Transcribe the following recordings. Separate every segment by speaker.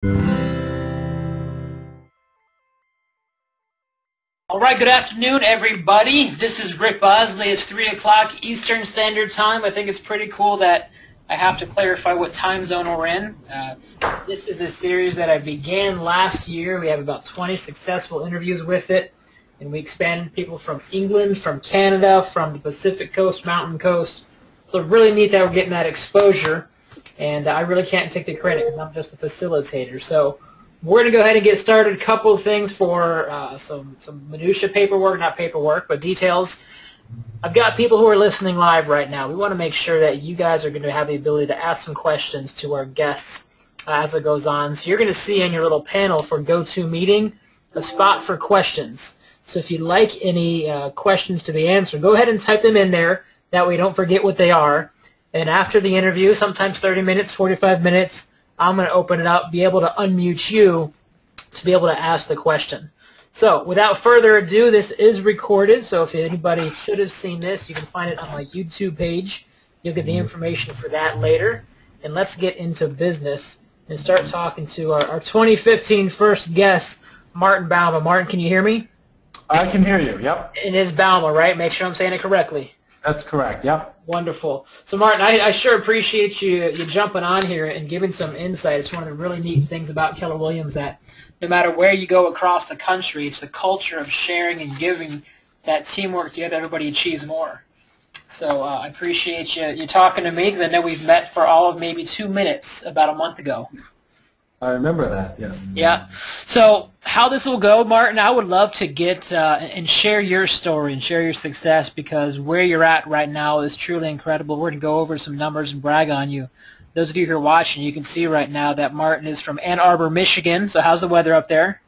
Speaker 1: All right, good afternoon, everybody. This is Rick Bosley. It's 3 o'clock Eastern Standard Time. I think it's pretty cool that I have to clarify what time zone we're in. This is a series that I began last year. We have about 20 successful interviews with it, and we expanded people from England, from Canada, from the Pacific Coast, Mountain Coast. So really neat that we're getting that exposure, and I really can't take the credit because I'm just a facilitator. So we're going to go ahead and get started. A couple of things for some minutia paperwork, not paperwork, but details. I've got people who are listening live right now. We want to make sure that you guys are going to have the ability to ask some questions to our guests as it goes on. So you're going to see in your little panel for GoToMeeting a spot for questions. So if you'd like any questions to be answered, go ahead and type them in there. That way you don't forget what they are. And after the interview, sometimes 30 minutes, 45 minutes, I'm going to open it up, be able to unmute you to be able to ask the question. So without further ado, this is recorded, so if anybody should have seen this, you can find it on my YouTube page. You'll get the information for that later. And let's get into business and start talking to our 2015 first guest, Martin Bouma. Martin, can you hear me?
Speaker 2: I can hear you, yep.
Speaker 1: It is Bouma, right? Make sure I'm saying it correctly.
Speaker 2: That's correct, yep.
Speaker 1: Wonderful. So, Martin, I sure appreciate you jumping on here and giving some insight. It's one of the really neat things about Keller Williams that no matter where you go across the country, it's the culture of sharing and giving, that teamwork together, everybody achieves more. So I appreciate you talking to me because I know we've met for all of maybe 2 minutes about a month ago.
Speaker 2: I remember that, yes.
Speaker 1: Yeah. So how this will go, Martin, I would love to get and share your story and share your success because where you're at right now is truly incredible. We're going to go over some numbers and brag on you. Those of you who are watching, you can see right now that Martin is from Ann Arbor, Michigan. So how's the weather up there?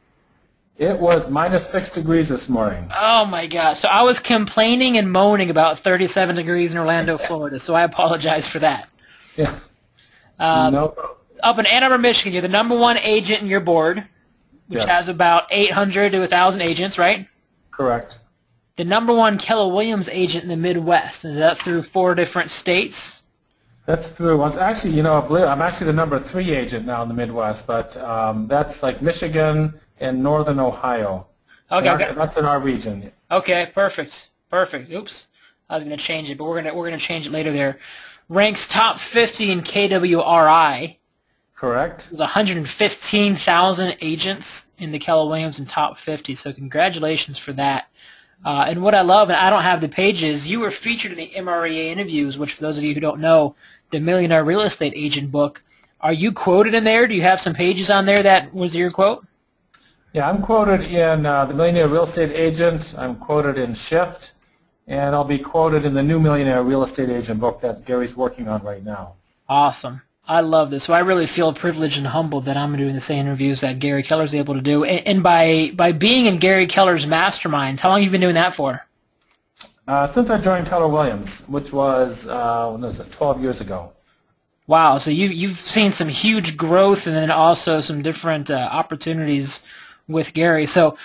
Speaker 2: It was minus 6 degrees this morning.
Speaker 1: Oh, my gosh. So I was complaining and moaning about 37 degrees in Orlando, Florida, so I apologize for that.
Speaker 2: Yeah. No.
Speaker 1: Up in Ann Arbor, Michigan, you're the #1 agent in your board, which has about 800 to 1,000 agents, right?
Speaker 2: Correct.
Speaker 1: The #1 Keller Williams agent in the Midwest. Is that through 4 different states?
Speaker 2: That's through. Well, it's actually, I'm actually the #3 agent now in the Midwest, but that's like Michigan and Northern Ohio.
Speaker 1: Okay.
Speaker 2: That's in our region.
Speaker 1: Okay, perfect. Perfect. Oops. I was going to change it, but we're going to change it later there. Ranks top 50 in KWRI.
Speaker 2: Correct.
Speaker 1: There's 115,000 agents in the Keller Williams in top 50, so congratulations for that. And what I love, and I don't have the pages, you were featured in the MREA interviews, which for those of you who don't know, the Millionaire Real Estate Agent book. Are you quoted in there? Do you have some pages on there that was your quote?
Speaker 2: Yeah, I'm quoted in the Millionaire Real Estate Agent. I'm quoted in Shift, and I'll be quoted in the new Millionaire Real Estate Agent book that Gary's working on right now.
Speaker 1: Awesome. I love this. So I really feel privileged and humbled that I'm doing the same interviews that Gary Keller's able to do. And by being in Gary Keller's masterminds, how long have you been doing that for?
Speaker 2: Since I joined Keller Williams, which was, 12 years ago.
Speaker 1: Wow. So you've seen some huge growth and then also some different opportunities with Gary. So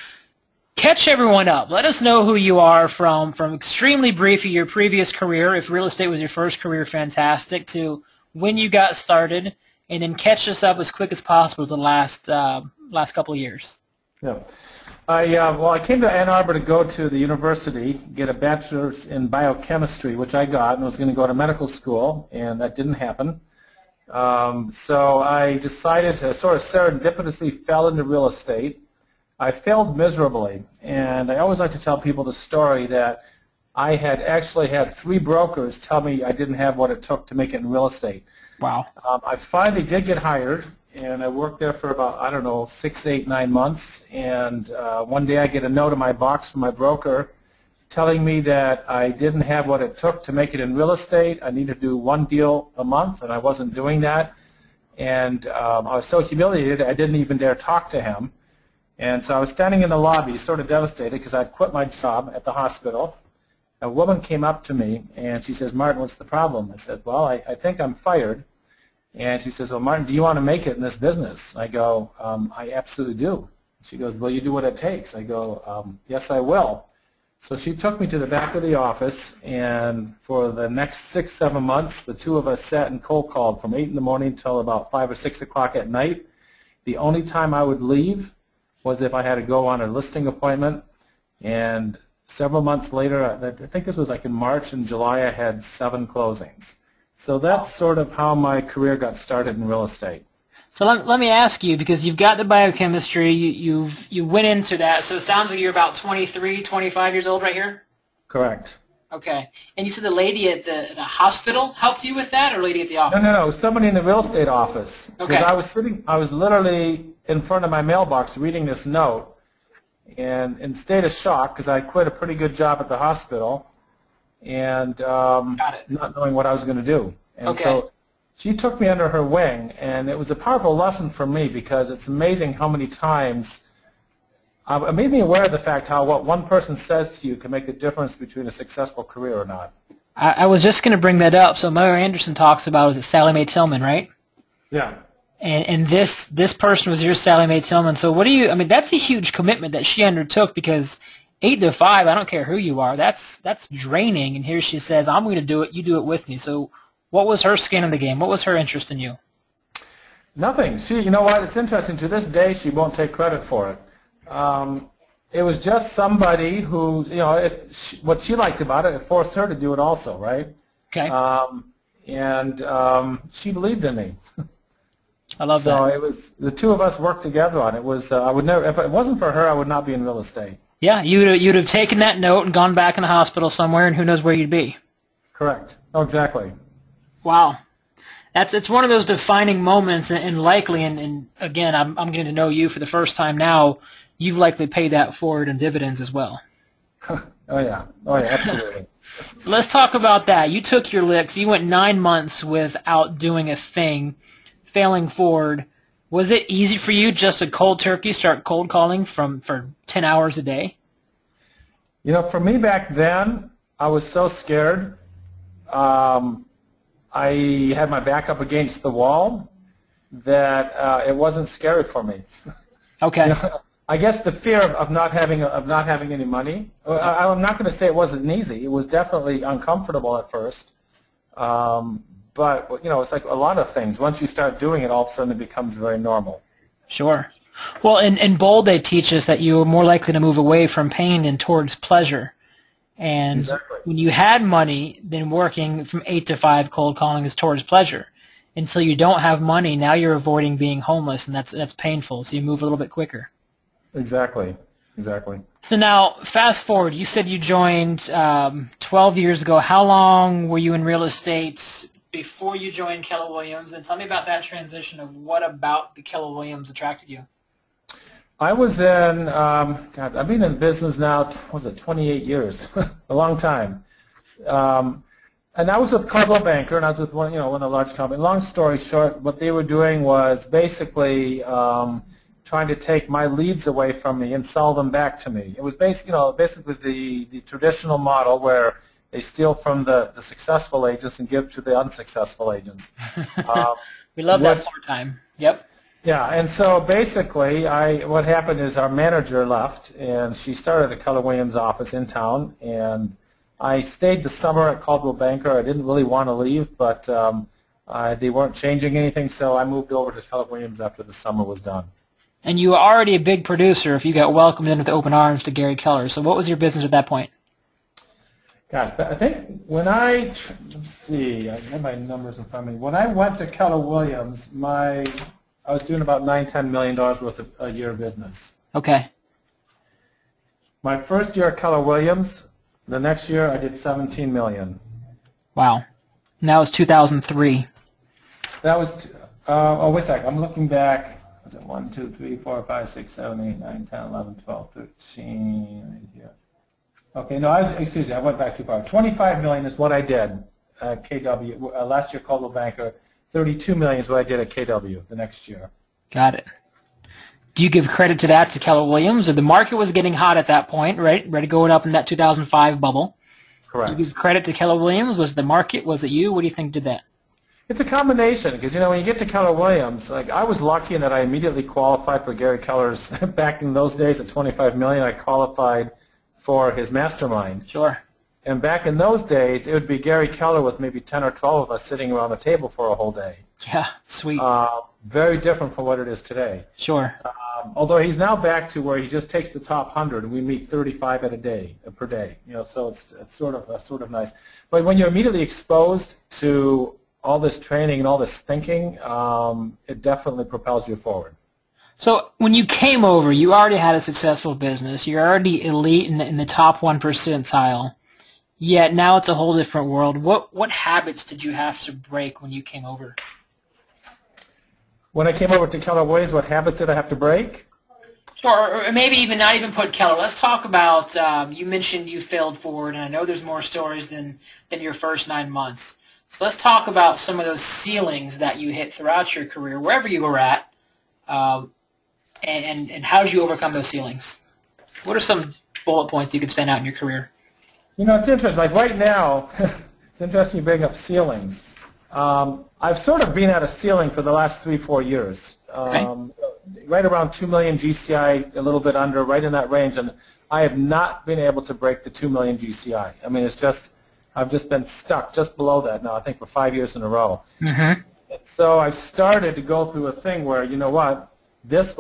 Speaker 1: catch everyone up. Let us know who you are from extremely brief your previous career. If real estate was your first career, fantastic, to when you got started, and then catch us up as quick as possible the last couple of years.
Speaker 2: Yeah. I came to Ann Arbor to go to the university, get a bachelor's in biochemistry, which I got, and was going to go to medical school, and that didn't happen. So I decided to sort of serendipitously fell into real estate. I failed miserably, and I always like to tell people the story that I had actually had 3 brokers tell me I didn't have what it took to make it in real estate.
Speaker 1: Wow.
Speaker 2: I finally did get hired, and I worked there for about, 6, 8, 9 months, and one day I get a note in my box from my broker telling me that I didn't have what it took to make it in real estate. I needed to do 1 deal a month, and I wasn't doing that. And I was so humiliated I didn't even dare talk to him. And so I was standing in the lobby sort of devastated because I'd quit my job at the hospital. A woman came up to me and she says, "Martin, what's the problem?" I said, "Well, I think I'm fired." And she says, "Well, Martin, do you want to make it in this business?" I go, "I absolutely do." She goes, "Will you do what it takes?" I go, "Yes, I will." So she took me to the back of the office, and for the next 6, 7 months, the two of us sat and cold called from 8 in the morning till about 5 or 6 o'clock at night. The only time I would leave was if I had to go on a listing appointment. And several months later, I think this was like in March and July, I had 7 closings. So that's sort of how my career got started in real estate.
Speaker 1: So let me ask you, because you've got the biochemistry, you went into that, so it sounds like you're about 23, 25 years old right here?
Speaker 2: Correct.
Speaker 1: Okay. And you said the lady at the hospital helped you with that, or lady at the office?
Speaker 2: No, somebody in the real estate office.
Speaker 1: Okay.
Speaker 2: Because I was literally in front of my mailbox reading this note, and in state of shock, because I quit a pretty good job at the hospital, and not knowing what I was going to do. And so she took me under her wing, and it was a powerful lesson for me, because it's amazing how many times it made me aware of the fact how what one person says to you can make the difference between a successful career or not.
Speaker 1: I was just going to bring that up. So Mayor Anderson talks about, is it Sally Mae Tillman, right?
Speaker 2: Yeah.
Speaker 1: And this person was your Sally Mae Tillman. So what do you, I mean, that's a huge commitment that she undertook, because 8 to 5, I don't care who you are, that's draining. And here she says, I'm going to do it, you do it with me. So what was her skin in the game? What was her interest in you?
Speaker 2: Nothing. You know what, it's interesting, to this day she won't take credit for it. It was just somebody who, what she liked about it, it forced her to do it also, right?
Speaker 1: Okay.
Speaker 2: She believed in me.
Speaker 1: I love that.
Speaker 2: So it was, the two of us worked together on it. It was, I would never, if it wasn't for her, I would not be in real estate.
Speaker 1: Yeah, you'd have taken that note and gone back in the hospital somewhere, and who knows where you'd be.
Speaker 2: Correct. Oh, exactly.
Speaker 1: Wow. It's one of those defining moments, and likely, and again, I'm getting to know you for the first time now, you've likely paid that forward in dividends as well.
Speaker 2: Oh yeah, absolutely.
Speaker 1: So let's talk about that. You took your licks. You went 9 months without doing a thing, failing forward. Was it easy for you just to cold turkey start cold calling for 10 hours a day?
Speaker 2: For me back then, I was so scared. I had my back up against the wall that it wasn't scary for me.
Speaker 1: Okay.
Speaker 2: I guess the fear of not having any money. I'm not going to say it wasn't easy. It was definitely uncomfortable at first. But it's like a lot of things. Once you start doing it, all of a sudden it becomes very normal.
Speaker 1: Sure. Well, in Bold, they teach us that you're more likely to move away from pain than towards pleasure. And
Speaker 2: exactly.
Speaker 1: When you had money, then working from 8 to 5 cold calling is towards pleasure. Until you don't have money, now you're avoiding being homeless, and that's painful. So you move a little bit quicker.
Speaker 2: Exactly.
Speaker 1: So now, fast forward. You said you joined 12 years ago. How long were you in real estate before you joined Keller Williams? And tell me about that transition of what about the Keller Williams attracted you.
Speaker 2: I was in, I've been in business now, 28 years, a long time. And I was with Coldwell Banker, and I was with one of the large companies. Long story short, what they were doing was basically trying to take my leads away from me and sell them back to me. It was basically the traditional model where they steal from the successful agents and give to the unsuccessful agents.
Speaker 1: We love that part-time. Yep.
Speaker 2: Yeah, and so basically what happened is our manager left, and she started a Keller Williams office in town, and I stayed the summer at Coldwell Banker. I didn't really want to leave, but they weren't changing anything, so I moved over to Keller Williams after the summer was done.
Speaker 1: And you were already a big producer if you got welcomed in with open arms to Gary Keller. So what was your business at that point?
Speaker 2: Gosh, I think when let's see, I have my numbers in front of me. When I went to Keller Williams, I was doing about $9-10 million worth of a year of business.
Speaker 1: Okay.
Speaker 2: My first year at Keller Williams, the next year I did $17 million.
Speaker 1: Wow. And that was 2003.
Speaker 2: That was, oh wait a second, I'm looking back. Was it 1, 2, 3, 4, 5, 6, 7, 8, 9, 10, 11, 12, 13, right here. Okay, no, excuse me, I went back too far. $25 million is what I did at KW. Last year, Coldwell Banker. $32 million is what I did at KW the next year.
Speaker 1: Got it. Do you give credit to that to Keller Williams? Or the market was getting hot at that point, right? Ready to go up in that 2005 bubble.
Speaker 2: Correct.
Speaker 1: Do you give credit to Keller Williams? Was it the market? Was it you? What do you think did that?
Speaker 2: It's a combination, because when you get to Keller Williams, like I was lucky in that I immediately qualified for Gary Keller's. Back in those days at $25 million, I qualified for his mastermind.
Speaker 1: Sure.
Speaker 2: And back in those days, it would be Gary Keller with maybe 10 or 12 of us sitting around the table for a whole day.
Speaker 1: Yeah, sweet.
Speaker 2: Very different from what it is today.
Speaker 1: Sure.
Speaker 2: Although he's now back to where he just takes the top 100, and we meet 35 per day. So it's sort of nice. But when you're immediately exposed to all this training and all this thinking, it definitely propels you forward.
Speaker 1: So when you came over, you already had a successful business. You're already elite in the top 1 percentile. Yet now it's a whole different world. What habits did you have to break when you came over?
Speaker 2: When I came over to Keller Williams, what habits did I have to break?
Speaker 1: Sure, or maybe even not even put Keller. Let's talk about, you mentioned you failed forward, and I know there's more stories than your first 9 months. So let's talk about some of those ceilings that you hit throughout your career, wherever you were at, and how did you overcome those ceilings? What are some bullet points you could stand out in your career?
Speaker 2: It's interesting. Like right now, it's interesting you bring up ceilings. I've sort of been at a ceiling for the last 3-4 years.
Speaker 1: Okay.
Speaker 2: Right around 2 million GCI, a little bit under, right in that range, and I have not been able to break the 2 million GCI. I mean, I've just been stuck just below that now, I think, for 5 years in a row.
Speaker 1: Mm-hmm.
Speaker 2: So I've started to go through a thing where, you know what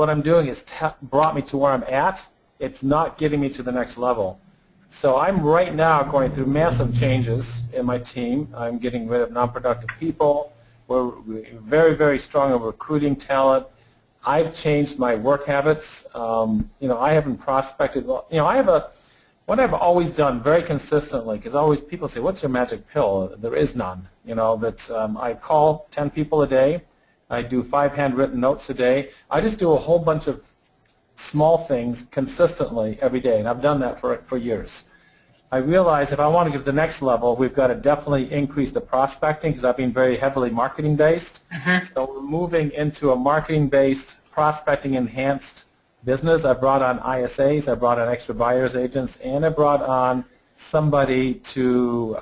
Speaker 2: I'm doing is brought me to where I'm at. It's not getting me to the next level. So I'm right now going through massive changes in my team. I'm getting rid of non-productive people. We're very, very strong in recruiting talent. I've changed my work habits. I haven't prospected. Well, what I've always done very consistently, because always people say, "What's your magic pill?" There is none. I call 10 people a day. I do 5 handwritten notes a day. I just do a whole bunch of small things consistently every day, and I've done that for years. I realize if I want to get to the next level, we've got to definitely increase the prospecting, because I've been very heavily marketing-based. Mm-hmm. So we're moving into a marketing-based, prospecting-enhanced business. I brought on ISAs, I brought on extra buyers agents, and I brought on somebody to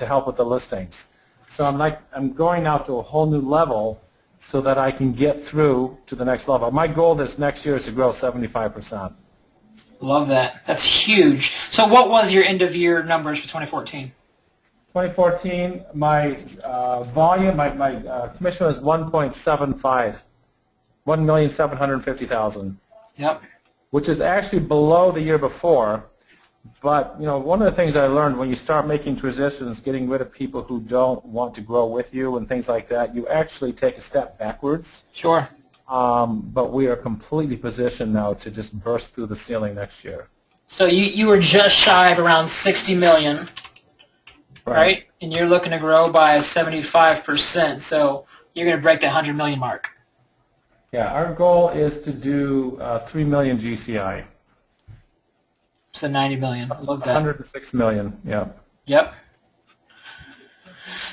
Speaker 2: help with the listings. So I'm going now to a whole new level so that I can get through to the next level. My goal this next year is to grow 75%.
Speaker 1: Love that. That's huge. So what was your end-of-year numbers for 2014?
Speaker 2: 2014, my volume, my commission was 1.75, 1,750,000.
Speaker 1: Yep.
Speaker 2: Which is actually below the year before. But one of the things I learned when you start making transitions, getting rid of people who don't want to grow with you and things like that, you actually take a step backwards. Sure. But we are completely positioned now to just burst through the ceiling next year.
Speaker 1: So you were just shy of around 60 million, right? And you're looking to grow by 75%. So you're going to break the 100 million mark.
Speaker 2: Yeah, our goal is to do 3 million GCI.
Speaker 1: So 90 million. I love that.
Speaker 2: 106 million, yeah.
Speaker 1: Yep.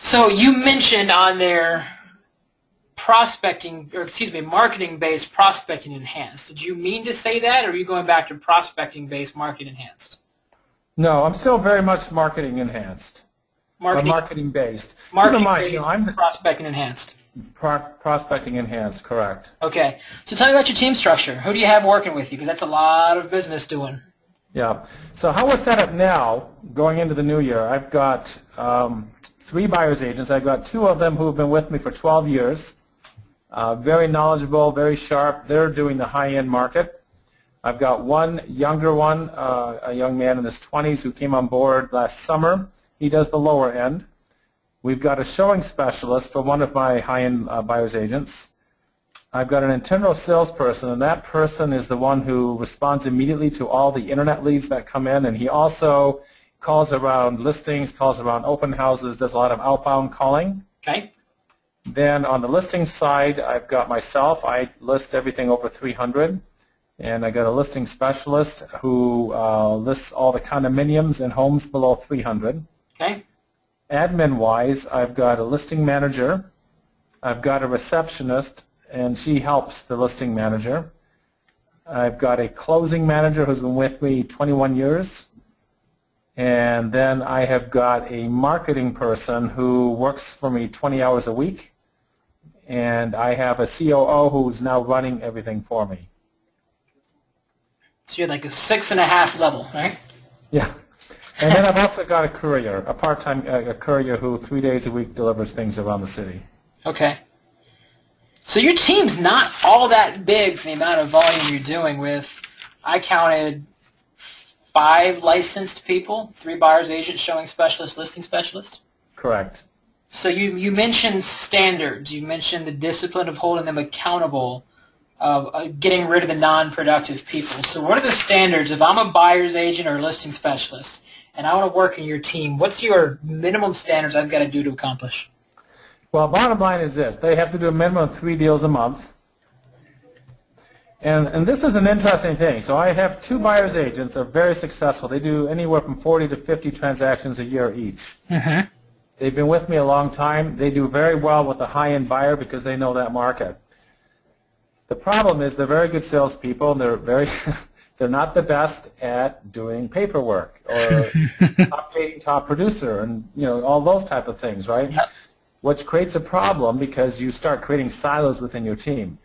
Speaker 1: So you mentioned on there marketing-based prospecting enhanced. Did you mean to say that, or are you going back to prospecting-based marketing enhanced?
Speaker 2: No, I'm still very much marketing enhanced. Marketing-based.
Speaker 1: Marketing-based, prospecting enhanced.
Speaker 2: Prospecting enhanced, correct.
Speaker 1: Okay. So tell me about your team structure. Who do you have working with you? Because that's a lot of business doing.
Speaker 2: Yeah. So how we're set up now, going into the new year, I've got 3 buyer's agents. I've got 2 of them who have been with me for 12 years. Very knowledgeable, very sharp. They're doing the high-end market. I've got one younger one, a young man in his 20s who came on board last summer. He does the lower end. We've got a showing specialist for one of my high-end buyer's agents. I've got an internal salesperson, and that person is the one who responds immediately to all the internet leads that come in, and he also calls around listings, calls around open houses, does a lot of outbound calling. Okay. Then on the listing side, I've got myself. I list everything over 300, and I got a listing specialist who lists all the condominiums and homes below 300. Okay. Admin-wise, I've got a listing manager. I've got a receptionist, and she helps the listing manager. I've got a closing manager who's been with me 21 years. And then I have got a marketing person who works for me 20 hours a week. And I have a COO who's now running everything for me.
Speaker 1: So you're like a 6.5 level, right?
Speaker 2: Yeah. And then I've also got a courier, a part-time courier who 3 days a week delivers things around the city.
Speaker 1: Okay. So your team's not all that big for the amount of volume you're doing with, I counted 5 licensed people, 3 buyer's agents, showing specialists, listing specialists?
Speaker 2: Correct.
Speaker 1: So you mentioned standards. You mentioned the discipline of holding them accountable, of getting rid of the non-productive people. So what are the standards? If I'm a buyer's agent or a listing specialist and I want to work in your team, what's your minimum standards I've got to do to accomplish?
Speaker 2: Well, bottom line is this. They have to do a minimum of 3 deals a month. And this is an interesting thing. So I have 2 buyer's agents that are very successful. They do anywhere from 40 to 50 transactions a year each.
Speaker 1: Mm-hmm.
Speaker 2: They've been with me a long time. They do very well with the high-end buyer because they know that market. The problem is they're very good salespeople, and they're not the best at doing paperwork or updating top producer and all those type of things, right?
Speaker 1: Yep.
Speaker 2: Which creates a problem because you start creating silos within your team.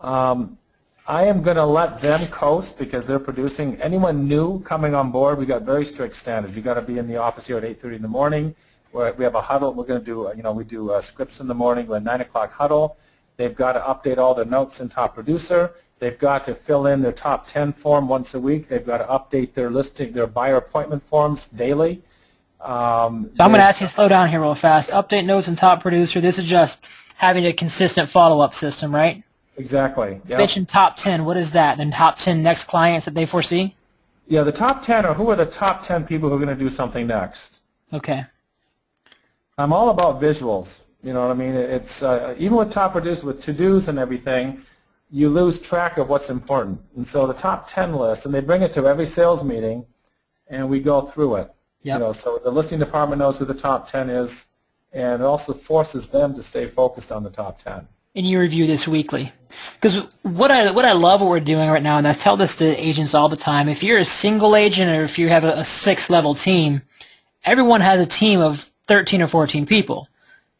Speaker 2: I am going to let them coast because they're producing. Anyone new coming on board, we got very strict standards. You got to be in the office here at 8:30 in the morning. We have a huddle. We're going to do, we do scripts in the morning with a 9 o'clock huddle. They've got to update all their notes in Top Producer. They've got to fill in their top 10 form once a week. They've got to update their listing, their buyer appointment forms daily.
Speaker 1: So I'm going to ask you to slow down here real fast. Update notes in Top Producer. This is just having a consistent follow-up system, right?
Speaker 2: Exactly. Yep.
Speaker 1: Mention top 10. What is that? Then top 10 next clients that they foresee?
Speaker 2: Yeah, the top 10 are who are the top 10 people who are going to do something next.
Speaker 1: Okay.
Speaker 2: I'm all about visuals. You know what I mean? It's even with Top Producer, with to-dos and everything, you lose track of what's important. And so the top 10 list, and they bring it to every sales meeting, and we go through it.
Speaker 1: Yep.
Speaker 2: So the listing department knows who the top 10 is, and it also forces them to stay focused on the top 10.
Speaker 1: And you review this weekly. Because what I love what we're doing right now, and I tell this to agents all the time, if you're a single agent or if you have a 6-level team, everyone has a team of 13 or 14 people.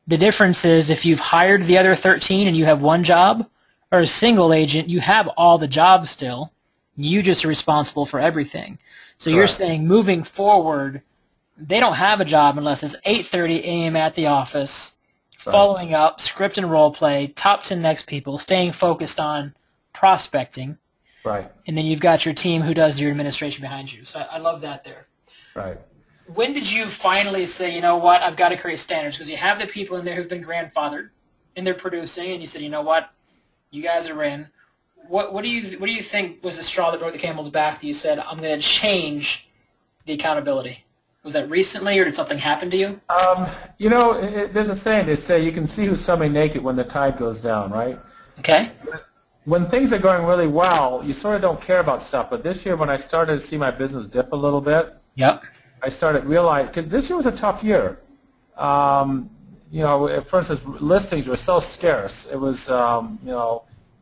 Speaker 1: The difference is if you've hired the other 13 and you have one job, or a single agent, you have all the jobs still. You just are responsible for everything. So You're saying moving forward, they don't have a job unless it's 8:30 a.m. at the office, following up, script and role play, top 10 next people, staying focused on prospecting.
Speaker 2: Right.
Speaker 1: And then you've got your team who does your administration behind you. So I love that there.
Speaker 2: Right.
Speaker 1: When did you finally say, you know what, I've got to create standards? Because you have the people in there who've been grandfathered and they're producing, and you said, you know what, you guys are in. What do you think was the straw that broke the camel's back that you said, I'm going to change the accountability? Was that recently, or did something happen to you?
Speaker 2: There's a saying. They say you can see who's swimming naked when the tide goes down, right?
Speaker 1: Okay.
Speaker 2: When things are going really well, you sort of don't care about stuff. But this year, when I started to see my business dip a little bit,
Speaker 1: Yep.
Speaker 2: I started realizing, because this year was a tough year. For instance, listings were so scarce. It was,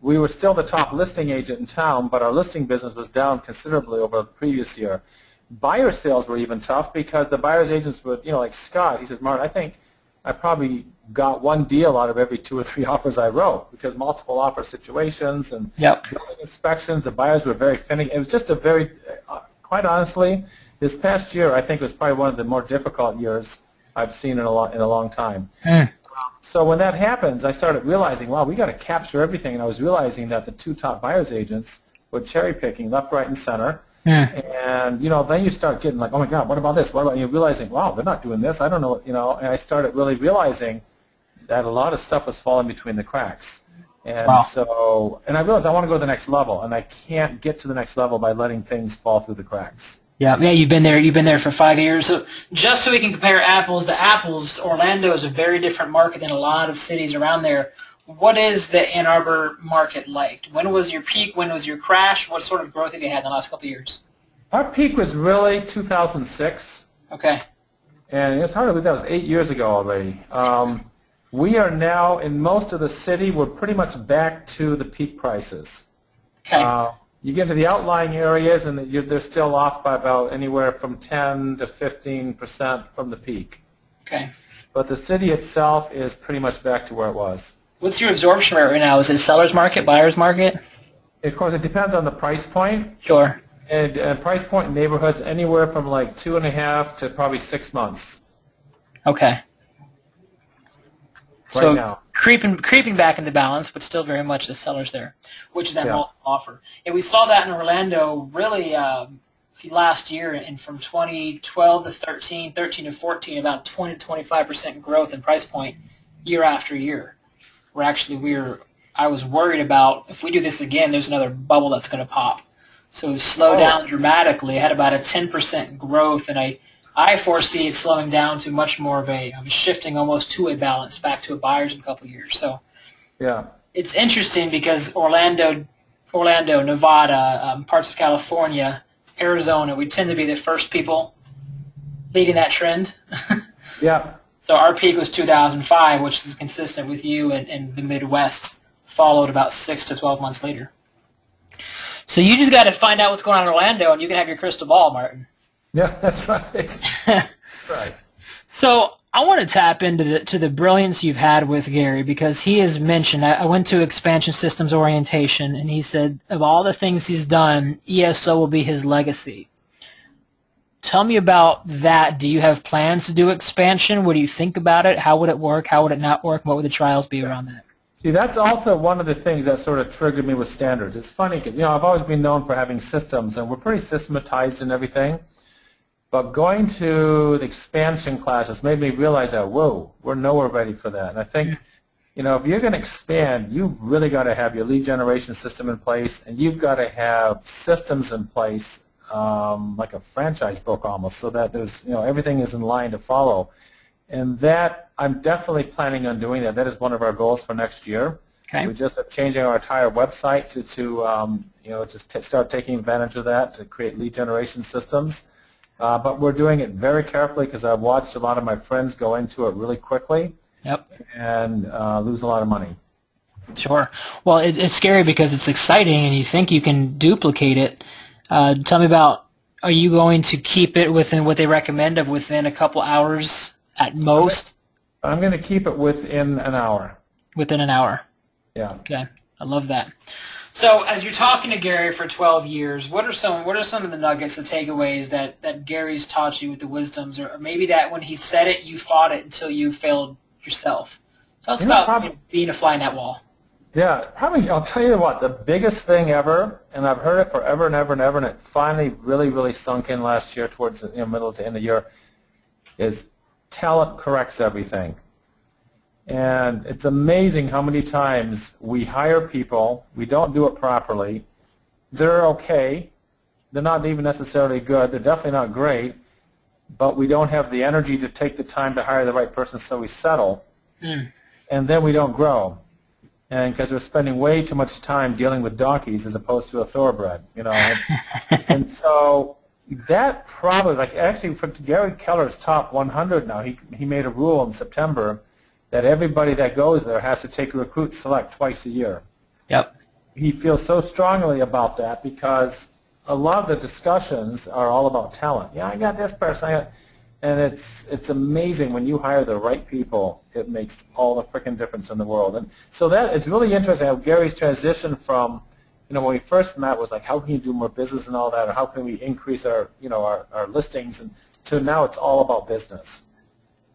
Speaker 2: we were still the top listing agent in town, but our listing business was down considerably over the previous year. Buyer sales were even tough because the buyer's agents would, like Scott, he says, Martin, I think I probably got 1 deal out of every 2 or 3 offers I wrote because multiple offer situations and building inspections, the buyers were very finicky. It was just a very, quite honestly, this past year I think was probably one of the more difficult years I've seen in a long time. So when that happens, I started realizing, wow, we got to capture everything, and I was realizing that the 2 top buyers agents were cherry picking left, right, and center. And then you start getting like, oh my God, what about this? What about you? Realizing, wow, they're not doing this. I don't know, And I started really realizing that a lot of stuff was falling between the cracks. And and I realized I want to go to the next level, and I can't get to the next level by letting things fall through the cracks.
Speaker 1: Yeah, you've been there for 5 years. So just so we can compare apples to apples, Orlando is a very different market than a lot of cities around there. What is the Ann Arbor market like? When was your peak? When was your crash? What sort of growth have you had in the last couple of years?
Speaker 2: Our peak was really 2006.
Speaker 1: Okay.
Speaker 2: And it's hard to believe that was 8 years ago already. We are now, in most of the city, we're pretty much back to the peak prices.
Speaker 1: Okay.
Speaker 2: You get into the outlying areas, and they're still off by about anywhere from 10 to 15% from the peak.
Speaker 1: Okay.
Speaker 2: But the city itself is pretty much back to where it was.
Speaker 1: What's your absorption rate right now? Is it a seller's market, buyer's market?
Speaker 2: Of course, it depends on the price point.
Speaker 1: Sure.
Speaker 2: And price point in neighborhoods anywhere from like 2.5 to probably 6 months.
Speaker 1: Okay. So
Speaker 2: now.
Speaker 1: creeping back into balance, but still very much the sellers there, which is that multiple offer. And we saw that in Orlando really last year, and from 2012 to 13, 13 to 14, about 20 to 25% growth in price point year after year. I was worried about if we do this again, there's another bubble that's going to pop. So it slowed down dramatically. I had about a 10% growth, and I foresee it slowing down to much more of shifting almost to a balance back to a buyer's in a couple of years. So it's interesting because Orlando, Nevada, parts of California, Arizona, we tend to be the first people leading that trend. So our peak was 2005, which is consistent with you, and the Midwest followed about 6 to 12 months later. So you just got to find out what's going on in Orlando, and you can have your crystal ball, Martin.
Speaker 2: Yeah, that's right. Right.
Speaker 1: So I want to tap into the brilliance you've had with Gary, because he has mentioned, I went to expansion systems orientation, and he said of all the things he's done, ESO will be his legacy. Tell me about that. Do you have plans to do expansion? What do you think about it? How would it work? How would it not work? What would the trials be around that?
Speaker 2: See, that's also one of the things that sort of triggered me with standards. It's funny because, I've always been known for having systems, and we're pretty systematized and everything. But going to the expansion classes made me realize that, whoa, we're nowhere ready for that. And I think, if you're going to expand, you've really got to have your lead generation system in place, and you've got to have systems in place, like a franchise book almost, so that there's, everything is in line to follow. And that, I'm definitely planning on doing that. That is one of our goals for next year.
Speaker 1: Okay.
Speaker 2: We just are changing our entire website to start taking advantage of that, to create lead generation systems. But we're doing it very carefully because I've watched a lot of my friends go into it really quickly and lose a lot of money.
Speaker 1: Sure. Well, it's scary because it's exciting and you think you can duplicate it. Tell me about, are you going to keep it within what they recommend of within a couple hours at most?
Speaker 2: I'm going to keep it within an hour.
Speaker 1: Within an hour?
Speaker 2: Yeah.
Speaker 1: Okay. I love that. So as you're talking to Gary for 12 years, what are some of the nuggets, the takeaways that Gary's taught you with the wisdoms, or maybe that when he said it, you fought it until you failed yourself? Tell us about being a fly in that wall.
Speaker 2: Yeah, probably, I'll tell you what, the biggest thing ever, and I've heard it forever and ever and ever, and it finally really, really sunk in last year towards the middle to end of the year, is talent corrects everything. And it's amazing how many times we hire people, we don't do it properly, they're okay, they're not even necessarily good, they're definitely not great, but we don't have the energy to take the time to hire the right person, so we settle, and then we don't grow. And because we're spending way too much time dealing with donkeys as opposed to a thoroughbred, and so that probably, actually for Gary Keller's top 100 now, he made a rule in September that everybody that goes there has to take a recruit select twice a year.
Speaker 1: Yep.
Speaker 2: He feels so strongly about that because a lot of the discussions are all about talent. Yeah, I got this person, and it's amazing when you hire the right people. It makes all the freaking difference in the world. And so that it's really interesting how Gary's transition from, when we first met was like, how can you do more business and all that, or how can we increase our, our listings, and to now it's all about business.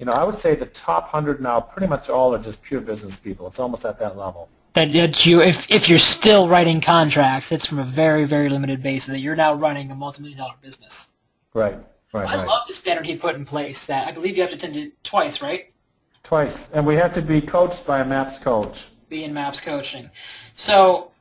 Speaker 2: I would say the top 100 now, pretty much all are just pure business people. It's almost at that level.
Speaker 1: That you, if you're still writing contracts, it's from a very, very limited base, so that you're now running a multi-million-dollar business.
Speaker 2: Right.
Speaker 1: I love the standard he put in place. That I believe you have to attend it twice, right?
Speaker 2: Twice, and we have to be coached by a MAPS coach.
Speaker 1: Be in MAPS coaching. So,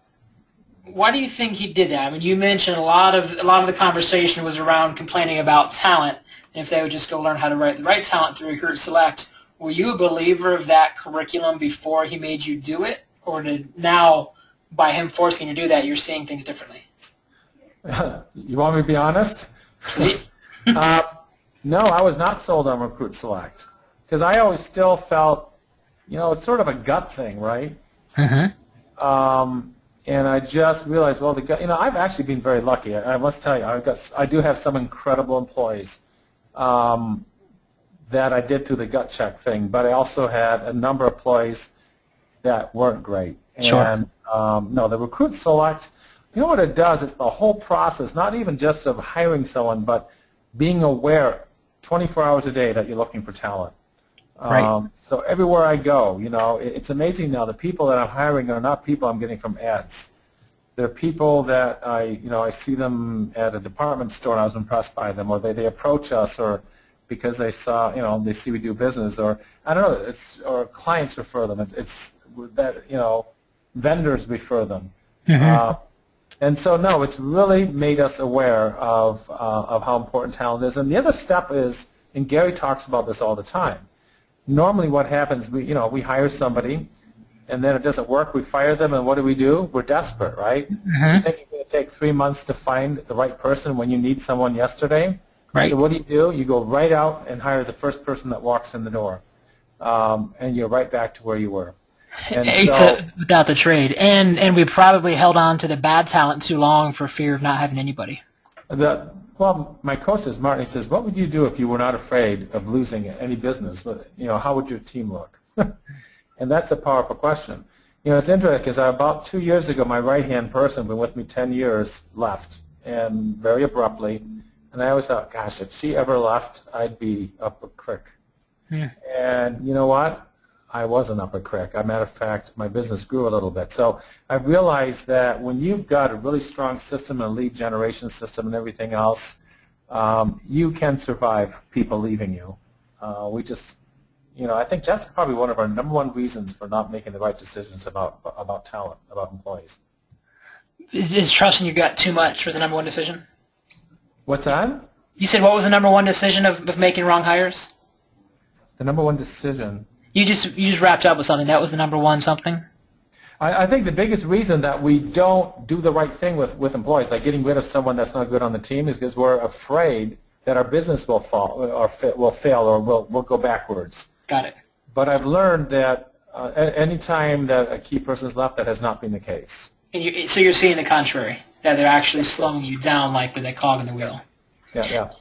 Speaker 1: why do you think he did that? I mean, you mentioned a lot of the conversation was around complaining about talent. If they would just go learn how to write the right talent through Recruit Select. Were you a believer of that curriculum before he made you do it? Or did now, by him forcing you to do that, you're seeing things differently?
Speaker 2: You want me to be honest?
Speaker 1: Please.
Speaker 2: No, I was not sold on Recruit Select. Because I always still felt, it's sort of a gut thing, right? And I just realized, well, the gut, I've actually been very lucky. I must tell you, I do have some incredible employees that I did through the gut check thing, but I also had a number of employees that weren't great.
Speaker 1: Sure.
Speaker 2: And no, the Recruit Select, what it does is the whole process, not even just of hiring someone, but being aware 24 hours a day that you're looking for talent.
Speaker 1: Right.
Speaker 2: So everywhere I go, it's amazing now. The people that I'm hiring are not people I'm getting from ads. They're people that I see them at a department store and I was impressed by them, or they approach us, or because they saw, they see we do business, or I don't know, or clients refer them. It's that, vendors refer them.
Speaker 1: Mm-hmm.
Speaker 2: And so, no, it's really made us aware of how important talent is. And the other step is, and Gary talks about this all the time, normally what happens, we hire somebody, and then it doesn't work, we fire them, and what do? We're desperate, right?
Speaker 1: Mm-hmm.
Speaker 2: You think you're going to take 3 months to find the right person when you need someone yesterday?
Speaker 1: Right.
Speaker 2: So what do? You go right out and hire the first person that walks in the door, and you're right back to where you were. And so,
Speaker 1: without the trade. And we probably held on to the bad talent too long for fear of not having anybody.
Speaker 2: Well, my coach says, Martin, he says, what would you do if you were not afraid of losing any business? How would your team look? And that's a powerful question. It's interesting because about 2 years ago, my right-hand person, been with me 10 years, left, and very abruptly. And I always thought, gosh, if she ever left, I'd be up a creek.
Speaker 1: Yeah.
Speaker 2: And you know what? I wasn't up a creek. As a matter of fact, my business grew a little bit. So I realized that when you've got a really strong system, a lead generation system, and everything else, you can survive people leaving you. I think that's probably one of our number one reasons for not making the right decisions about talent, about employees.
Speaker 1: Is trusting your gut too much was the number one decision?
Speaker 2: What's that?
Speaker 1: You said what was the number one decision of making wrong hires?
Speaker 2: The number one decision.
Speaker 1: You just wrapped up with something. That was the number one something?
Speaker 2: I think the biggest reason that we don't do the right thing with employees, like getting rid of someone that's not good on the team, is because we're afraid that our business will fail or will go backwards.
Speaker 1: Got it.
Speaker 2: But I've learned that any time that a key person's left, that has not been the case.
Speaker 1: And so you're seeing the contrary, that they're actually slowing you down like the cog in the wheel.
Speaker 2: Yeah.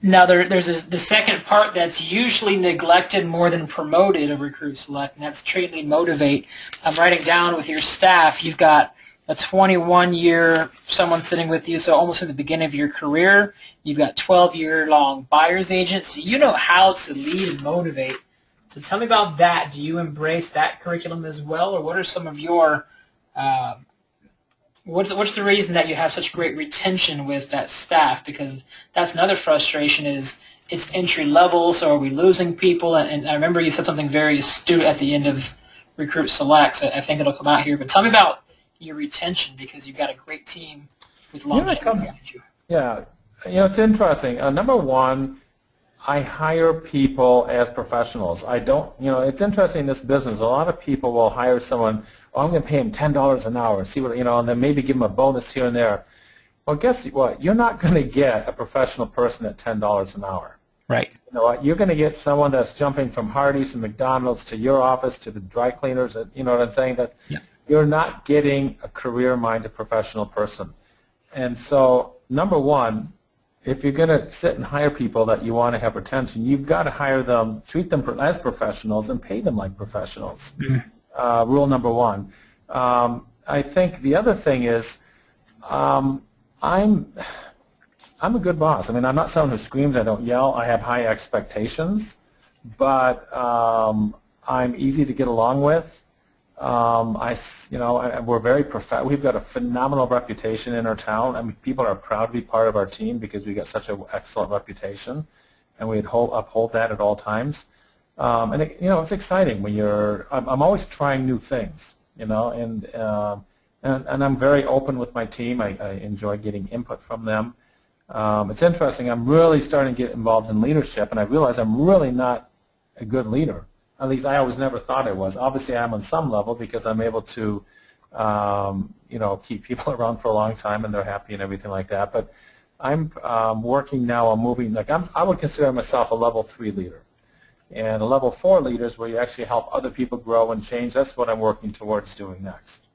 Speaker 1: Now, there's the second part that's usually neglected more than promoted of Recruit Select, and that's train, lead, motivate. I'm writing down with your staff, you've got a 21-year someone sitting with you, so almost in the beginning of your career. You've got 12-year-long buyer's agent, so you know how to lead and motivate. So tell me about that. Do you embrace that curriculum as well, or what are some of your what's the reason that you have such great retention with that staff? Because that's another frustration is it's entry level, so are we losing people? And I remember you said something very astute at the end of Recruit Select, so I think it'll come out here. But tell me about your retention, because you've got a great team with longevity behind you.
Speaker 2: Yeah, it's interesting. Number one, I hire people as professionals. I don't, it's interesting in this business. A lot of people will hire someone, I'm going to pay him $10 an hour, see what, and then maybe give him a bonus here and there. Well, guess what? You're not going to get a professional person at $10 an hour.
Speaker 1: Right.
Speaker 2: You know what? You're going to get someone that's jumping from Hardee's and McDonald's to your office to the dry cleaners. You know what I'm saying? That you're not getting a career-minded professional person. And so, number one, if you're going to sit and hire people that you want to have retention, you've got to hire them, treat them as professionals, and pay them like professionals. Rule number one. I think the other thing is I'm a good boss. I mean, I'm not someone who screams, I don't yell, I have high expectations, but I'm easy to get along with. We're very we've got a phenomenal reputation in our town. I mean, people are proud to be part of our team because we got such an excellent reputation, and we uphold that at all times. And it's exciting when I'm always trying new things, and I'm very open with my team. I enjoy getting input from them. It's interesting. I'm really starting to get involved in leadership, and I realize I'm really not a good leader. At least I always never thought I was. Obviously, I'm on some level because I'm able to, keep people around for a long time and they're happy and everything like that. But I'm working now on moving. I would consider myself a level 3 leader, and a level 4 leader is where you actually help other people grow and change. That's what I'm working towards doing next.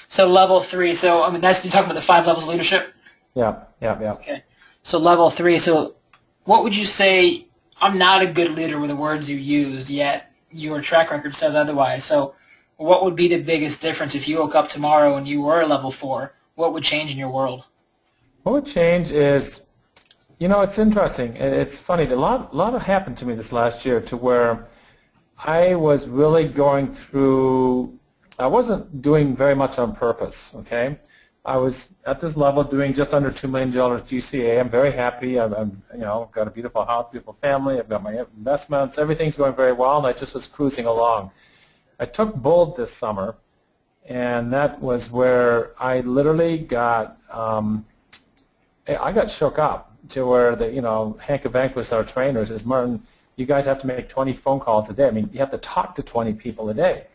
Speaker 1: So level 3. So I mean, you're talking about the 5 levels of leadership.
Speaker 2: Yeah.
Speaker 1: Okay. So level 3. So what would you say? I'm not a good leader with the words you used, yet your track record says otherwise. So what would be the biggest difference if you woke up tomorrow and you were a level 4? What would change in your world?
Speaker 2: What would change is You know, it's interesting. It's funny. A lot happened to me this last year to where I was really going through. I wasn't doing very much on purpose. Okay, I was at this level doing just under $2 million GCA. I'm very happy. I'm you know, got a beautiful house, beautiful family. I've got my investments. Everything's going very well, and I just was cruising along. I took Bold this summer, and that was where I literally got. I got shook up to where Hank Evanquist, our trainer, says, Martin, you guys have to make 20 phone calls a day. I mean, you have to talk to 20 people a day.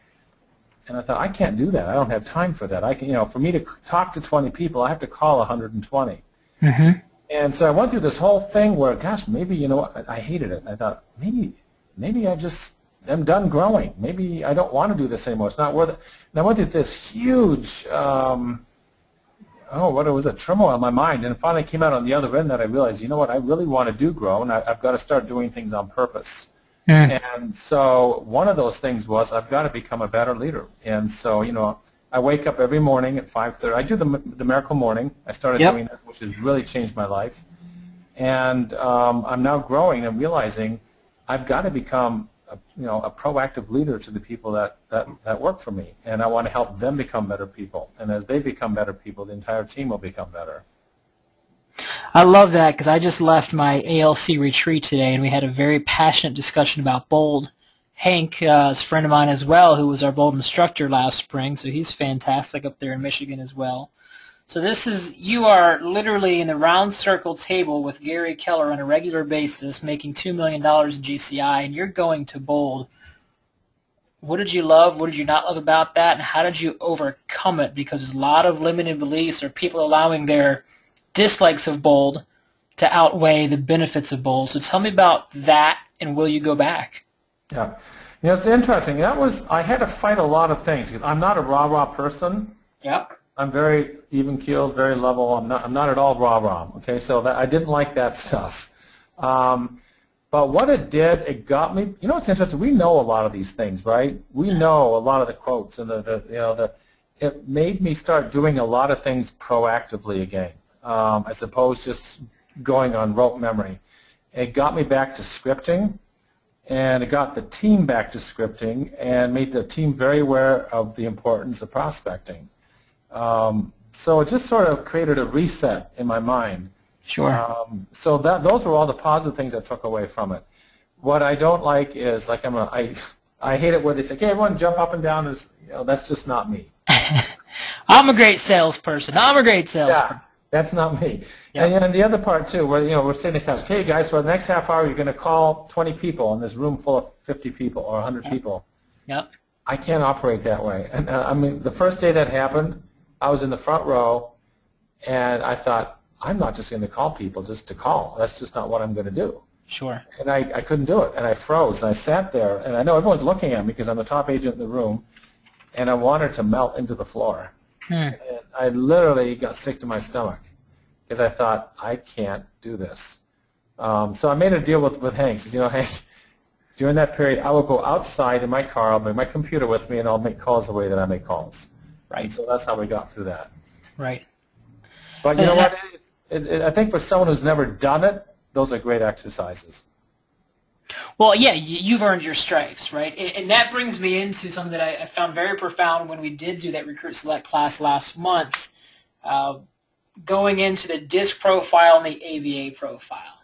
Speaker 2: And I thought, I can't do that. I don't have time for that. I can, for me to talk to 20 people, I have to call 120.
Speaker 1: Mm-hmm.
Speaker 2: And so I went through this whole thing where, gosh, maybe, I hated it. I thought, maybe I'm done growing. Maybe I don't want to do this anymore. It's not worth it. And I went through this huge, what it was, a turmoil in my mind, and it finally came out on the other end that I realized, you know what, I really want to do grow, and I've got to start doing things on purpose. And so one of those things was I've got to become a better leader. And so, I wake up every morning at 5:30. I do the Miracle Morning. I started doing that, which has really changed my life. And I'm now growing and realizing I've got to become a proactive leader to the people that work for me, and I want to help them become better people. And as they become better people, the entire team will become better.
Speaker 1: I love that, because I just left my ALC retreat today, and we had a very passionate discussion about Bold. Hank is a friend of mine as well, who was our Bold instructor last spring, so he's fantastic up there in Michigan as well. So you are literally in the round circle table with Gary Keller on a regular basis, making $2 million in GCI, and you're going to Bold. What did you love? What did you not love about that? And how did you overcome it? Because there's a lot of limited beliefs or people allowing their dislikes of Bold to outweigh the benefits of Bold. So tell me about that, and will you go back?
Speaker 2: Yeah. It's interesting. I had to fight a lot of things. I'm not a rah-rah person.
Speaker 1: Yep.
Speaker 2: I'm very even-keeled, very level. I'm not at all rah-rah. Okay, so I didn't like that stuff. But what it did, it got me. It's interesting. We know a lot of these things, right? We know a lot of the quotes, and it made me start doing a lot of things proactively again, as opposed to just going on rote memory. It got me back to scripting, and it got the team back to scripting, and made the team very aware of the importance of prospecting. So it just sort of created a reset in my mind.
Speaker 1: Sure.
Speaker 2: So those were all the positive things I took away from it. What I don't like is, I hate it where they say, okay, everyone jump up and down. That's just not me.
Speaker 1: I'm a great salesperson.
Speaker 2: Yeah, that's not me.
Speaker 1: Yep.
Speaker 2: And the other part too, where we're sitting in class, okay guys, for the next half hour you're going to call 20 people in this room full of 50 people or 100 people.
Speaker 1: Yep.
Speaker 2: I can't operate that way. And the first day that happened, I was in the front row, and I thought, I'm not just going to call people just to call. That's just not what I'm going to do.
Speaker 1: Sure.
Speaker 2: And I couldn't do it, and I froze, and I sat there, and I know everyone's looking at me because I'm the top agent in the room, and I wanted to melt into the floor. And I literally got sick to my stomach because I thought, I can't do this. So I made a deal with Hank. He says, Hank, during that period, I will go outside in my car, I'll bring my computer with me, and I'll make calls the way that I make calls. Right. So that's how we got through that.
Speaker 1: Right.
Speaker 2: But you know what? I think for someone who's never done it, those are great exercises.
Speaker 1: Well, yeah, you've earned your stripes, right? And that brings me into something that I found very profound when we did do that Recruit Select class last month, going into the DISC profile and the AVA profile.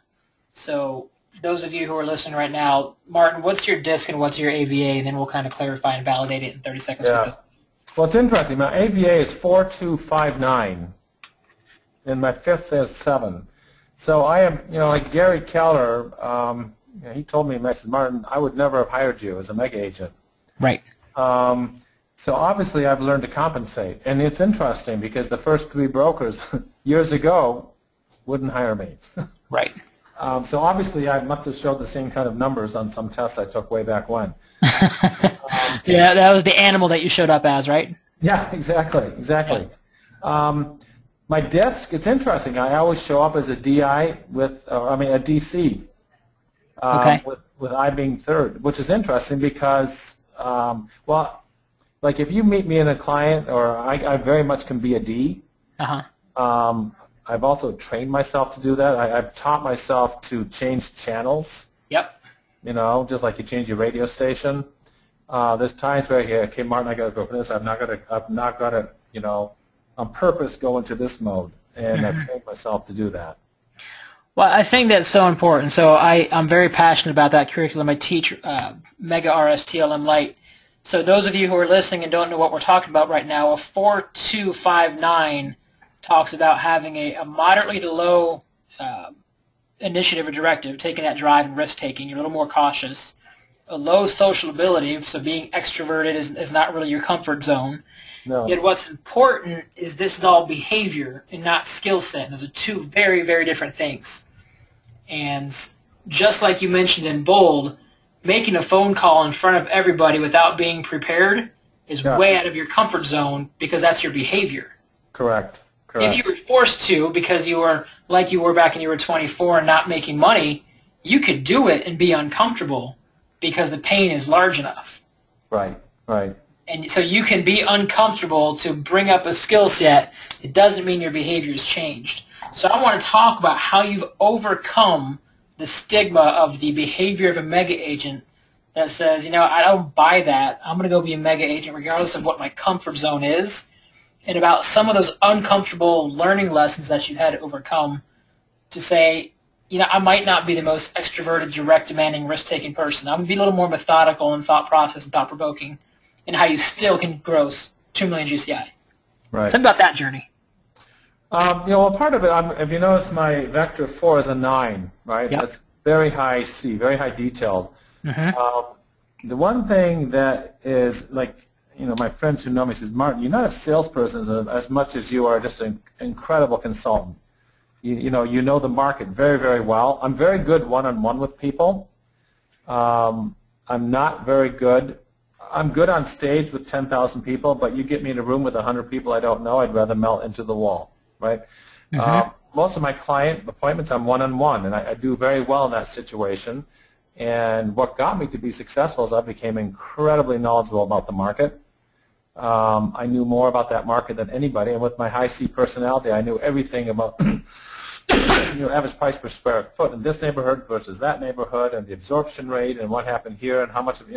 Speaker 1: So those of you who are listening right now, Martin, what's your DISC and what's your AVA? And then we'll kind of clarify and validate it in 30 seconds.
Speaker 2: Yeah. Well, it's interesting. My AVA is 4259, and my fifth is 7. So I am, like Gary Keller, he told me, I said, Martin, I would never have hired you as a mega agent.
Speaker 1: Right.
Speaker 2: So obviously I've learned to compensate. And it's interesting because the first 3 brokers years ago wouldn't hire me.
Speaker 1: Right.
Speaker 2: So obviously I must have showed the same kind of numbers on some tests I took way back when.
Speaker 1: Yeah, that was the animal that you showed up as, right?
Speaker 2: Yeah, exactly. Yeah. My DISC, it's interesting. I always show up as a DI a DC.
Speaker 1: Okay.
Speaker 2: With I being 3rd, which is interesting because, like if you meet me in a client, or I very much can be a D.
Speaker 1: Uh-huh.
Speaker 2: I've also trained myself to do that. I've taught myself to change channels.
Speaker 1: Yep.
Speaker 2: You know, just like you change your radio station. There's times where, yeah, okay, Martin, I got to go for this. I've not got to, you know, on purpose go into this mode, and I've trained myself to do that.
Speaker 1: Well, I think that's so important. So I'm very passionate about that curriculum. I teach Mega RSTLM Lite. So those of you who are listening and don't know what we're talking about right now, a 4259 talks about having a moderately to low initiative or directive, taking that drive and risk-taking. You're a little more cautious. A low social ability, so being extroverted is not really your comfort zone.
Speaker 2: No.
Speaker 1: Yet what's important is this is all behavior and not skill set. Those are two very, very different things. And just like you mentioned in bold, making a phone call in front of everybody without being prepared is way out of your comfort zone because that's your behavior.
Speaker 2: Correct.
Speaker 1: If you were forced to because you were like you were back when you were 24 and not making money, you could do it and be uncomfortable because the pain is large enough.
Speaker 2: Right, right.
Speaker 1: And so you can be uncomfortable to bring up a skill set. It doesn't mean your behavior has changed. So I want to talk about how you've overcome the stigma of the behavior of a mega agent that says, you know, I don't buy that. I'm going to go be a mega agent regardless of what my comfort zone is, and about some of those uncomfortable learning lessons that you've had to overcome to say, you know, I might not be the most extroverted, direct, demanding, risk-taking person. I'm going to be a little more methodical in thought process and thought-provoking, and how you still can grow 2 million GCI.
Speaker 2: Right.
Speaker 1: Tell me about that journey.
Speaker 2: You know, well, part of it, if you notice, my vector 4 is a 9, right?
Speaker 1: Yep.
Speaker 2: That's very high C, very high detailed.
Speaker 1: Mm-hmm.
Speaker 2: The one thing that is, like, you know, my friends who know me says, Martin, you're not a salesperson as much as you are just an incredible consultant. You know the market very, very well. I'm very good one-on-one with people. I'm not very good. I'm good on stage with 10,000 people, but you get me in a room with 100 people I don't know, I'd rather melt into the wall, right? Mm-hmm. Most of my client appointments, I'm one-on-one, and I do very well in that situation. And what got me to be successful is I became incredibly knowledgeable about the market. I knew more about that market than anybody, and with my high C personality, I knew everything about average price per square foot in this neighborhood versus that neighborhood, and the absorption rate, and what happened here, and how much of,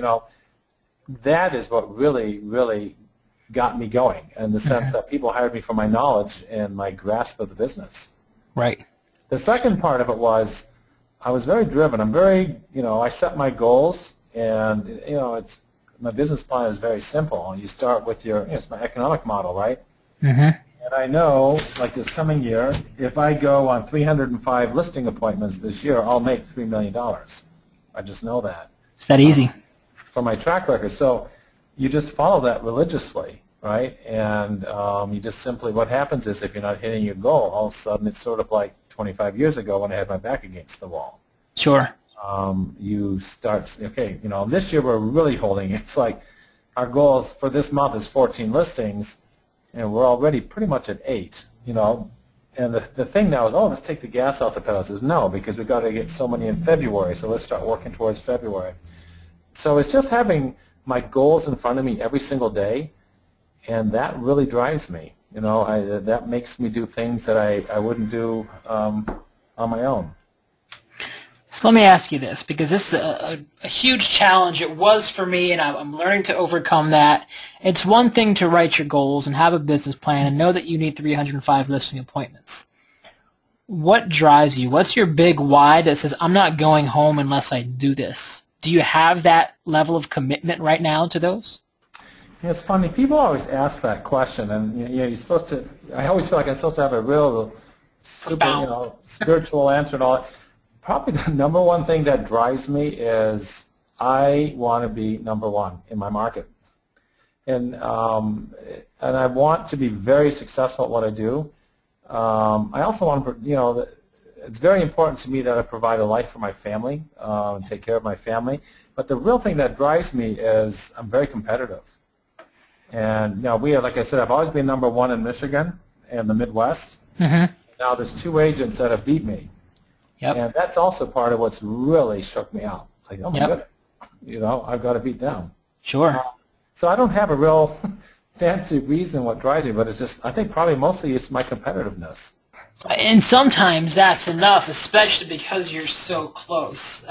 Speaker 2: that is what really, really got me going, in the sense that people hired me for my knowledge and my grasp of the business.
Speaker 1: Right.
Speaker 2: The second part of it was I was very driven. I'm very, I set my goals, and, my business plan is very simple. You start with it's my economic model, right? Mm-hmm. And I know, like this coming year, if I go on 305 listing appointments this year, I'll make $3 million. I just know that.
Speaker 1: It's that easy.
Speaker 2: From my track record. So you just follow that religiously, right? And you just simply, what happens is if you're not hitting your goal, all of a sudden it's sort of like 25 years ago when I had my back against the wall.
Speaker 1: Sure.
Speaker 2: You start, okay, this year we're really holding, it's like our goals for this month is 14 listings, and we're already pretty much at 8, and the thing now is, let's take the gas off the pedal. It says, no, because we've got to get so many in February, so let's start working towards February. So it's just having my goals in front of me every single day, and that really drives me. That makes me do things that I wouldn't do on my own.
Speaker 1: So let me ask you this, because this is a huge challenge. It was for me, and I'm learning to overcome that. It's one thing to write your goals and have a business plan and know that you need 305 listing appointments. What drives you? What's your big why that says, I'm not going home unless I do this? Do you have that level of commitment right now to those?
Speaker 2: It's funny. People always ask that question, and you're supposed to. I always feel like I'm supposed to have a real, super, spiritual answer and all that. Probably the number one thing that drives me is I want to be number one in my market, and I want to be very successful at what I do. I also want to, it's very important to me that I provide a life for my family and take care of my family. But the real thing that drives me is I'm very competitive. And like I said, I've always been number one in Michigan and the Midwest. Mm-hmm. Now there's 2 agents that have beat me. Yep. And that's also part of what's really shook me out. Like, oh my goodness, I've got to beat them.
Speaker 1: Sure.
Speaker 2: So I don't have a real fancy reason what drives me, but it's just, I think probably mostly it's my competitiveness.
Speaker 1: And sometimes that's enough, especially because you're so close.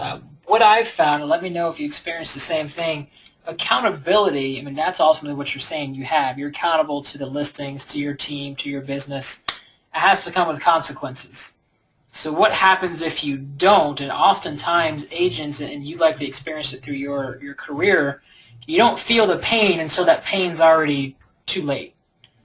Speaker 1: What I've found, and let me know if you experience the same thing, accountability, I mean, that's ultimately what you're saying you have. You're accountable to the listings, to your team, to your business. It has to come with consequences. So what happens if you don't? And oftentimes agents, and you likely experienced it through your career, you don't feel the pain until that pain's already too late.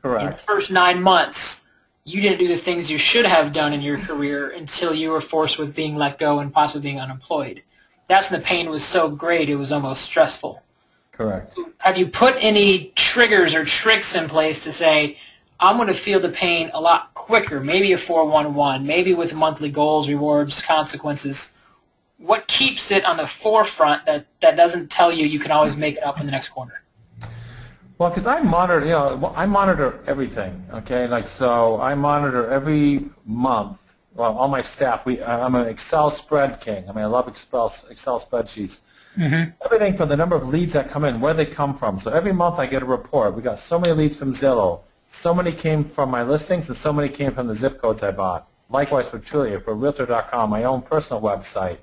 Speaker 2: Correct.
Speaker 1: In the first 9 months, you didn't do the things you should have done in your career until you were forced with being let go and possibly being unemployed. That's when the pain was so great it was almost stressful.
Speaker 2: Correct.
Speaker 1: Have you put any triggers or tricks in place to say, I'm going to feel the pain a lot quicker, maybe a 411, maybe with monthly goals, rewards, consequences? What keeps it on the forefront that doesn't tell you you can always make it up in the next quarter?
Speaker 2: Well, because I monitor, I monitor everything. Okay, like so, I monitor every month. Well, all my staff. I'm an Excel spread king. I mean, I love Excel spreadsheets. Mm-hmm. Everything from the number of leads that come in, where they come from. So every month I get a report. We got so many leads from Zillow. So many came from my listings, and so many came from the zip codes I bought. Likewise for Trulia, for Realtor.com, my own personal website.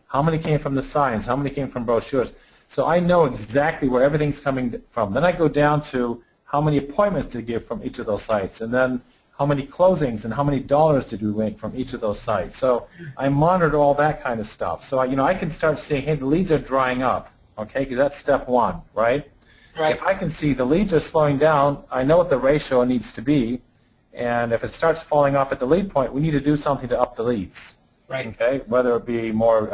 Speaker 2: How many came from the signs? How many came from brochures? So I know exactly where everything's coming from. Then I go down to how many appointments to give from each of those sites, and then how many closings and how many dollars did we make from each of those sites. So I monitor all that kind of stuff. So I can start seeing, hey, the leads are drying up, okay, because that's step one, right? Right. If I can see the leads are slowing down, I know what the ratio needs to be, and if it starts falling off at the lead point, we need to do something to up the leads. Right. Okay, whether it be more,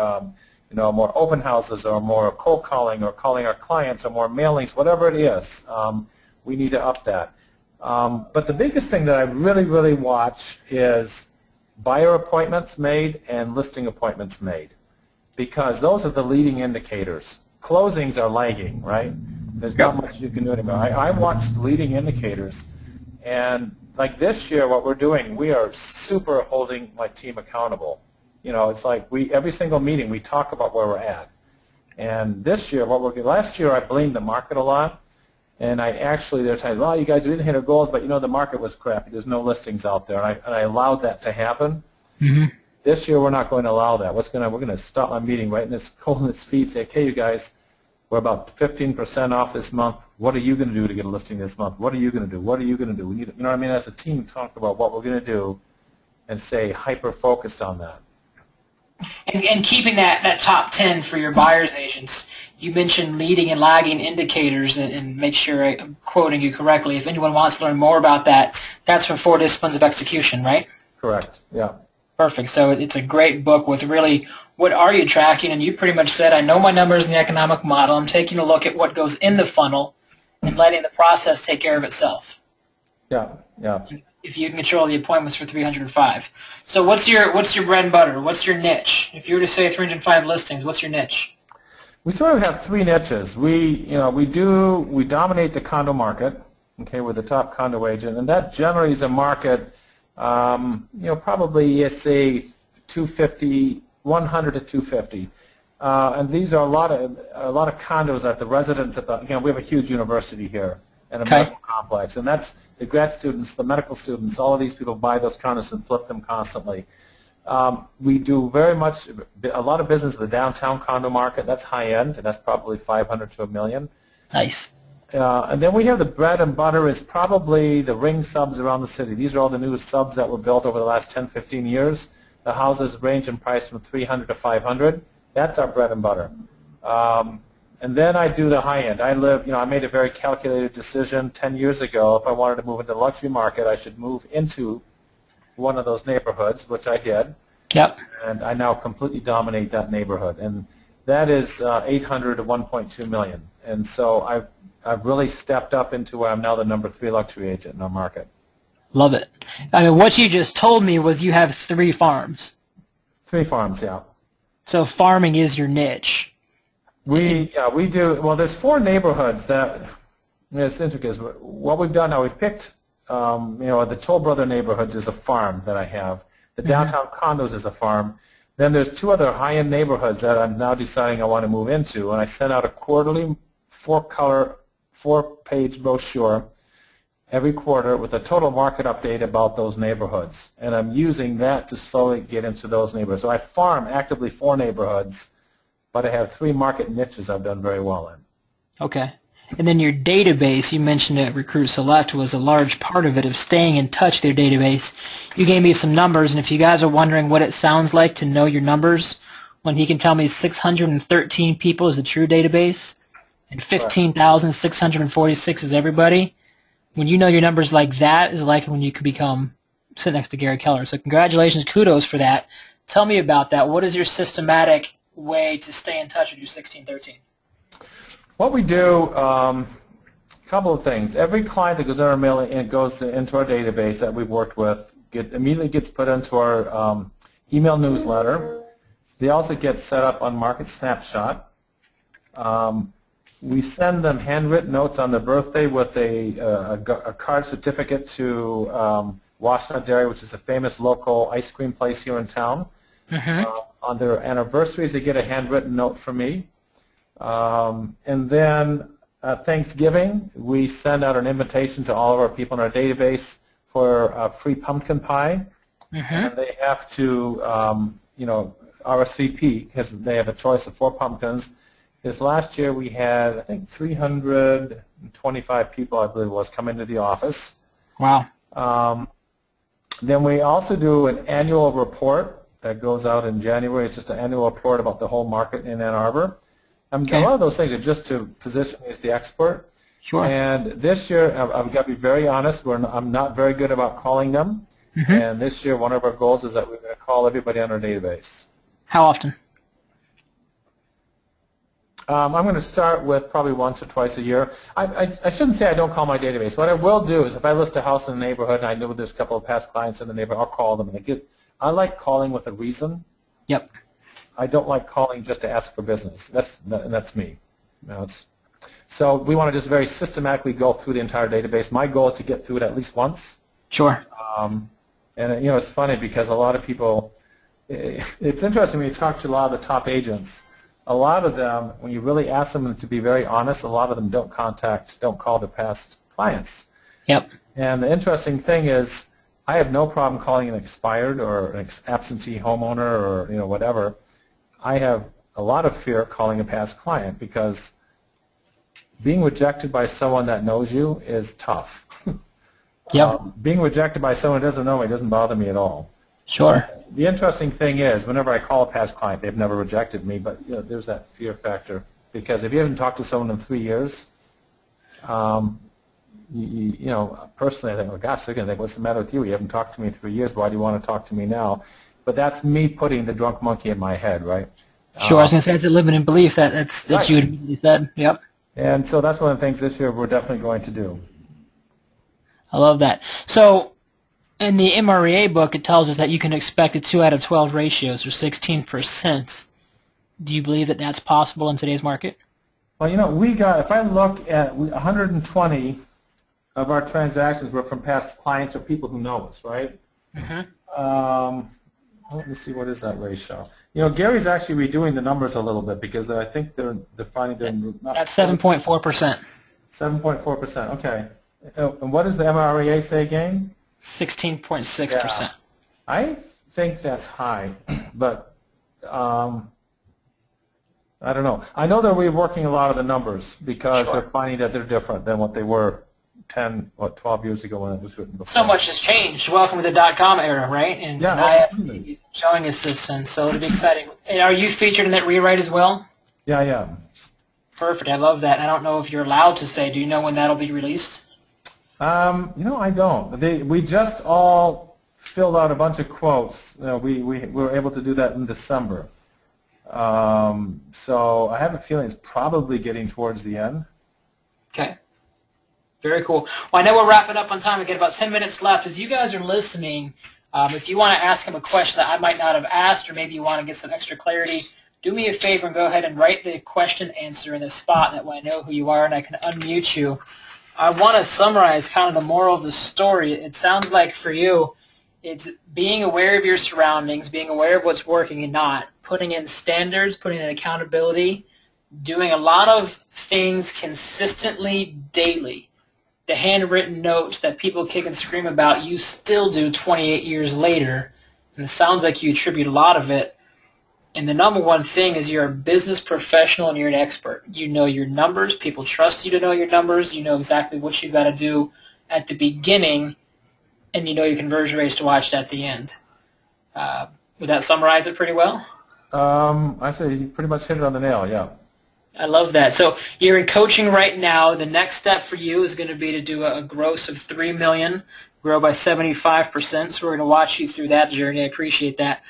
Speaker 2: more open houses or more cold calling or calling our clients or more mailings, whatever it is, we need to up that. But the biggest thing that I really, really watch is buyer appointments made and listing appointments made, because those are the leading indicators. Closings are lagging, right? There's not much you can do anymore. I watch the leading indicators, and like this year, what we're doing, we are super holding my team accountable. It's like every single meeting we talk about where we're at. And this year, last year I blamed the market a lot, and they're saying, well, you guys, we didn't hit our goals, but the market was crappy. There's no listings out there, and I allowed that to happen. Mm-hmm. This year, we're not going to allow that. We're going to stop my meeting right in its cold in its feet, say, okay, you guys, we're about 15% off this month. What are you going to do to get a listing this month? What are you going to do? What are you going to do? We need, as a team, talk about what we're going to do and stay hyper-focused on that.
Speaker 1: And keeping that top 10 for your buyer's agents, you mentioned leading and lagging indicators, and make sure I'm quoting you correctly. If anyone wants to learn more about that, that's from 4 Disciplines of Execution, right?
Speaker 2: Correct, yeah.
Speaker 1: Perfect. So it's a great book with really what are you tracking, and you pretty much said, I know my numbers in the economic model. I'm taking a look at what goes in the funnel and letting the process take care of itself.
Speaker 2: Yeah, yeah.
Speaker 1: If you can control the appointments for 305. So what's your bread and butter? What's your niche? If you were to say 305 listings, what's your niche?
Speaker 2: We sort of have 3 niches. We dominate the condo market. Okay, we're the top condo agent, and that generally is a market, probably say 250, 100 to 250. And these are a lot of condos at the residents we have a huge university here and a medical complex, and that's the grad students, the medical students, all of these people buy those condos and flip them constantly. We do a lot of business in the downtown condo market. That's high end, and that's probably 500 to $1 million.
Speaker 1: Nice.
Speaker 2: And then we have the bread and butter is probably the ring subs around the city. These are all the newest subs that were built over the last 10, 15 years. The houses range in price from 300 to 500. That's our bread and butter. And then I do the high end. I made a very calculated decision 10 years ago. If I wanted to move into the luxury market, I should move into one of those neighborhoods, which I did. Yep. And I now completely dominate that neighborhood. And that is 800 to 1.2 million. And so I've really stepped up into where I'm now the number 3 luxury agent in our market. Love it.
Speaker 1: I mean, what you just told me was you have 3 farms.
Speaker 2: 3 farms, yeah.
Speaker 1: So farming is your niche.
Speaker 2: We do. Well, there's 4 neighborhoods that it's interesting. What we've done now, we've picked, the Toll Brother neighborhoods is a farm that I have. The downtown condos is a farm. Then there's 2 other high-end neighborhoods that I'm now deciding I want to move into, and I sent out a quarterly 4-color, 4-page brochure. every quarter with a total market update about those neighborhoods. And I'm using that to slowly get into those neighborhoods. So I farm actively 4 neighborhoods, but I have 3 market niches I've done very well in.
Speaker 1: Okay. And then your database, you mentioned at Recruit Select, was a large part of it, of staying in touch with your database. You gave me some numbers, and if you guys are wondering what it sounds like to know your numbers, when he can tell me 613 people is the true database, and 15,646 is everybody, when you know your numbers like that is like when you could become sit next to Gary Keller. So congratulations, kudos for that. Tell me about that. What is your systematic way to stay in touch with your 1613?
Speaker 2: What we do, a couple of things. Every client that goes in our mailing and goes into our database that we've worked with immediately gets put into our email newsletter. They also get set up on Market Snapshot. We send them handwritten notes on their birthday with a card certificate to Washtenaw Dairy, which is a famous local ice cream place here in town. On their anniversaries, they get a handwritten note from me. And then Thanksgiving, we send out an invitation to all of our people in our database for a free pumpkin pie. And they have to, RSVP, because they have a choice of 4 pumpkins. This last year we had, I think, 325 people, I believe it was, come into the office.
Speaker 1: Wow.
Speaker 2: Then we also do an annual report that goes out in January. It's just an annual report about the whole market in Ann Arbor. A lot of those things are just to position me as the expert.
Speaker 1: Sure.
Speaker 2: And this year, I've got to be very honest, I'm not very good about calling them. And this year, one of our goals is that we're going to call everybody on our database.
Speaker 1: How often?
Speaker 2: I'm going to start with probably once or twice a year. I shouldn't say I don't call my database. What I will do is if I list a house in the neighborhood and I know there's a couple of past clients in the neighborhood, I'll call them. And I like calling with a reason.
Speaker 1: Yep.
Speaker 2: I don't like calling just to ask for business. That's me. So we want to just very systematically go through the entire database. My goal is to get through it at least once.
Speaker 1: Sure.
Speaker 2: And it's funny because a lot of people, it's interesting when you talk to a lot of the top agents. A lot of them, when you really ask them to be very honest, a lot of them don't call their past clients.
Speaker 1: Yep.
Speaker 2: And the interesting thing is, I have no problem calling an expired or an absentee homeowner or whatever. I have a lot of fear calling a past client because being rejected by someone that knows you is tough.
Speaker 1: Yep.
Speaker 2: Being rejected by someone who doesn't know me doesn't bother me at all.
Speaker 1: Sure.
Speaker 2: The interesting thing is, whenever I call a past client, they've never rejected me, but there's that fear factor. Because if you haven't talked to someone in 3 years, personally I think, oh gosh, they're going to think, what's the matter with you? You haven't talked to me in 3 years. Why do you want to talk to me now? But that's me putting the drunk monkey in my head, right?
Speaker 1: Sure. I was going to say it's a limiting belief that
Speaker 2: Right.
Speaker 1: you immediately said. Yep.
Speaker 2: And so that's one of the things this year we're definitely going to do.
Speaker 1: I love that. So in the MREA book, it tells us that you can expect a 2 out of 12 ratios, or 16%. Do you believe that that's possible in today's market?
Speaker 2: Well, if I look at 120 of our transactions were from past clients or people who know us, right? Let me see, what is that ratio? Gary's actually redoing the numbers a little bit because I think they're finding they're not.
Speaker 1: That's 7.4%.
Speaker 2: 7.4%, okay. And what does the MREA say again?
Speaker 1: 16.6%.
Speaker 2: Yeah. I think that's high, but I don't know. I know that we're working a lot of the numbers because they're finding that they're different than what they were 12 years ago when it was written before.
Speaker 1: So much has changed. Welcome to the .com era, right? And ISV is showing assistance, so it'll be exciting. And are you featured in that rewrite as well?
Speaker 2: Yeah, I am.
Speaker 1: Perfect. I love that. I don't know if you're allowed to say. Do you know when that'll be released?
Speaker 2: I don't. We just all filled out a bunch of quotes. We were able to do that in December. So I have a feeling it's probably getting towards the end.
Speaker 1: Okay. Very cool. Well, I know we're wrapping up on time. We get about 10 minutes left. As you guys are listening, if you want to ask him a question that I might not have asked, or maybe you want to get some extra clarity, do me a favor and go ahead and write the question answer in the spot. That way I know who you are and I can unmute you. I want to summarize kind of the moral of the story. It sounds like for you, it's being aware of your surroundings, being aware of what's working and not, putting in standards, putting in accountability, doing a lot of things consistently daily. the handwritten notes that people kick and scream about, you still do 28 years later. And it sounds like you attribute a lot of it. And the number one thing is you're a business professional and you're an expert. You know your numbers. People trust you to know your numbers. You know exactly what you've got to do at the beginning, and you know your conversion rates to watch it at the end. Would that summarize it pretty well?
Speaker 2: I say you pretty much hit it on the nail, yeah.
Speaker 1: I love that. So you're in coaching right now. The next step for you is going to be to do a gross of $3 million, grow by 75%. So we're going to watch you through that journey. I appreciate that.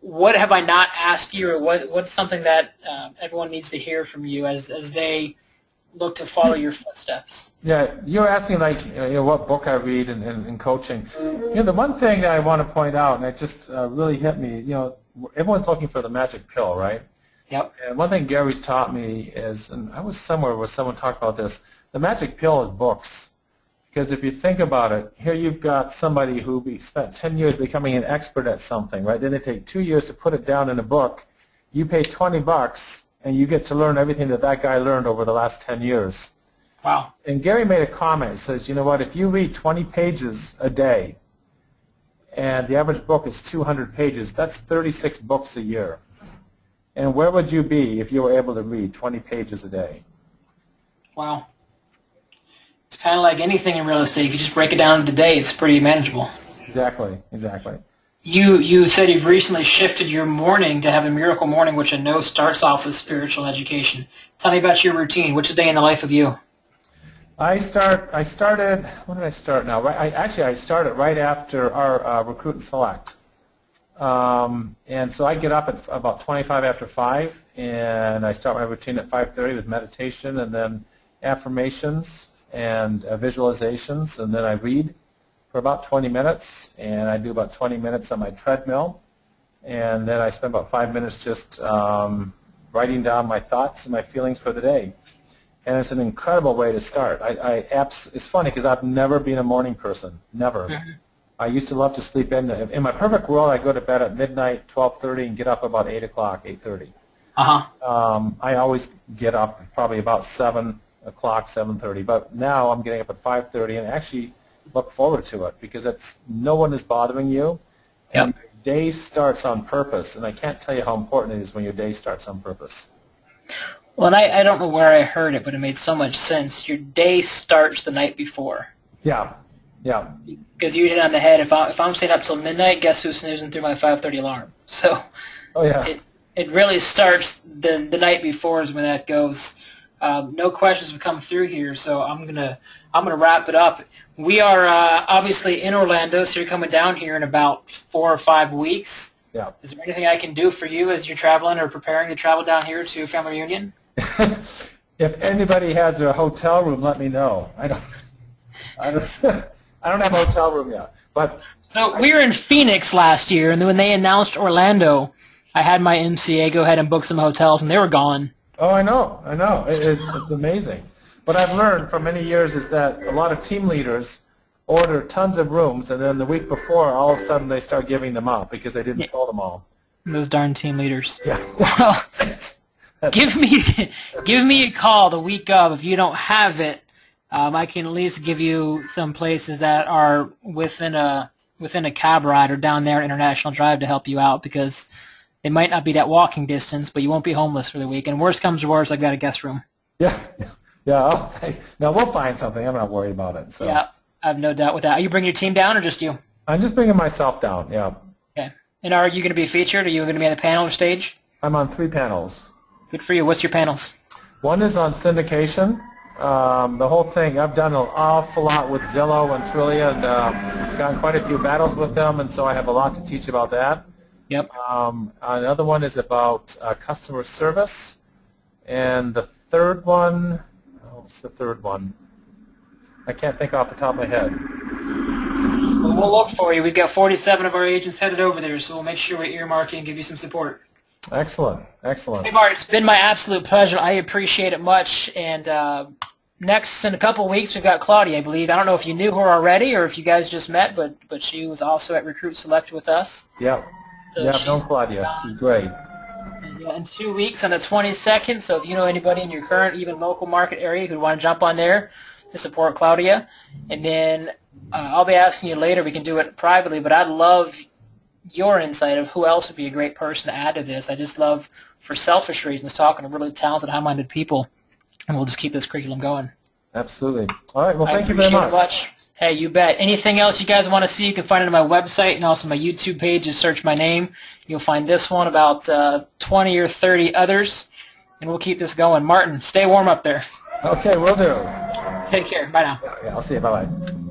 Speaker 1: What have I not asked you, or what's something that everyone needs to hear from you as they look to follow your footsteps?
Speaker 2: Yeah, you're asking like what book I read in coaching. The one thing that I want to point out, and it just really hit me, everyone's looking for the magic pill, right?
Speaker 1: Yep.
Speaker 2: And one thing Gary's taught me is, and I was somewhere where someone talked about this, the magic pill is books. Because if you think about it, here you've got somebody who spent 10 years becoming an expert at something, right? Then they take 2 years to put it down in a book. You pay $20, and you get to learn everything that guy learned over the last 10 years.
Speaker 1: Wow.
Speaker 2: And Gary made a comment. He says, you know what, if you read 20 pages a day, and the average book is 200 pages, that's 36 books a year. And where would you be if you were able to read 20 pages a day?
Speaker 1: Wow. It's kind of like anything in real estate. If you just break it down into a day, it's pretty manageable.
Speaker 2: Exactly, exactly.
Speaker 1: You said you've recently shifted your morning to have a miracle morning, which I know starts off with spiritual education. Tell me about your routine. What's a day in the life of you?
Speaker 2: I started, when did I start now? I started right after our Recruit and Select. And so I get up at about 25 after 5, and I start my routine at 5:30 with meditation and then affirmations and visualizations, and then I read for about 20 minutes, and I do about 20 minutes on my treadmill, and then I spend about 5 minutes just writing down my thoughts and my feelings for the day. And it's an incredible way to start. It's funny because I've never been a morning person, never. Mm-hmm. I used to love to sleep in. In my perfect world, I go to bed at midnight, 12:30, and get up about 8 o'clock, 8:30. I always get up probably about 7 o'clock, 7:30. But now I'm getting up at 5:30, and actually look forward to it because no one is bothering you, and your day starts on purpose. And I can't tell you how important it is when your day starts on purpose.
Speaker 1: Well, and I don't know where I heard it, but it made so much sense. Your day starts the night before.
Speaker 2: Yeah, yeah.
Speaker 1: Because you hit it on the head. If I'm staying up till midnight, guess who's snoozing through my 5:30 alarm? So it really starts the night before is when that goes. No questions have come through here, so I'm gonna wrap it up. We are obviously in Orlando, so you're coming down here in about 4 or 5 weeks.
Speaker 2: Yeah. Is
Speaker 1: there anything I can do for you as you're traveling or preparing to travel down here to a family reunion?
Speaker 2: If anybody has a hotel room, let me know. I don't have a hotel room yet. But
Speaker 1: so we were in Phoenix last year, and then when they announced Orlando, I had my MCA go ahead and book some hotels, and they were gone.
Speaker 2: Oh, I know. It's amazing. What I've learned for many years is that a lot of team leaders order tons of rooms, and then the week before, all of a sudden, they start giving them out because they didn't fill them all.
Speaker 1: Those darn team leaders.
Speaker 2: Yeah.
Speaker 1: Well, give me a call the week of. If you don't have it, I can at least give you some places that are within a cab ride or down there at International Drive to help you out, because they might not be that walking distance, but you won't be homeless for the week. And worst comes to worst, I've got a guest room.
Speaker 2: Yeah. Yeah. No, we'll find something. I'm not worried about it. So.
Speaker 1: Yeah, I have no doubt with that. Are you bringing your team down or just you?
Speaker 2: I'm just bringing myself down, yeah.
Speaker 1: Okay. And are you going to be featured? Are you going to be on the panel or stage?
Speaker 2: I'm on 3 panels.
Speaker 1: Good for you. What's your panels?
Speaker 2: One is on syndication. The whole thing, I've done an awful lot with Zillow and Trillia, and gotten quite a few battles with them, and so I have a lot to teach about that.
Speaker 1: Yep.
Speaker 2: Another one is about customer service. And the third one, what's the third one? I can't think off the top of my head.
Speaker 1: Well, we'll look for you. We've got 47 of our agents headed over there, so we'll make sure we earmark you and give you some support.
Speaker 2: Excellent, excellent.
Speaker 1: Hey, Bart, it's been my absolute pleasure. I appreciate it much. And next, in a couple of weeks, we've got Claudia, I believe. I don't know if you knew her already or if you guys just met, but she was also at Recruit Select with us.
Speaker 2: Yep.
Speaker 1: So
Speaker 2: yeah, I've known Claudia. She's great.
Speaker 1: Yeah, in 2 weeks on the 22nd, so if you know anybody in your current, even local market area who'd want to jump on there, to support Claudia. And then I'll be asking you later. We can do it privately, but I'd love your insight of who else would be a great person to add to this. I just love, for selfish reasons, talking to really talented, high-minded people, and we'll just keep this curriculum going.
Speaker 2: Absolutely. All right. Well, thank you
Speaker 1: very
Speaker 2: much.
Speaker 1: Hey, you bet. Anything else you guys want to see, you can find it on my website and also my YouTube page. Just search my name. You'll find this one, about 20 or 30 others, and we'll keep this going. Martin, stay warm up there.
Speaker 2: Okay, will do.
Speaker 1: Take care. Bye now.
Speaker 2: Yeah, I'll see you. Bye-bye.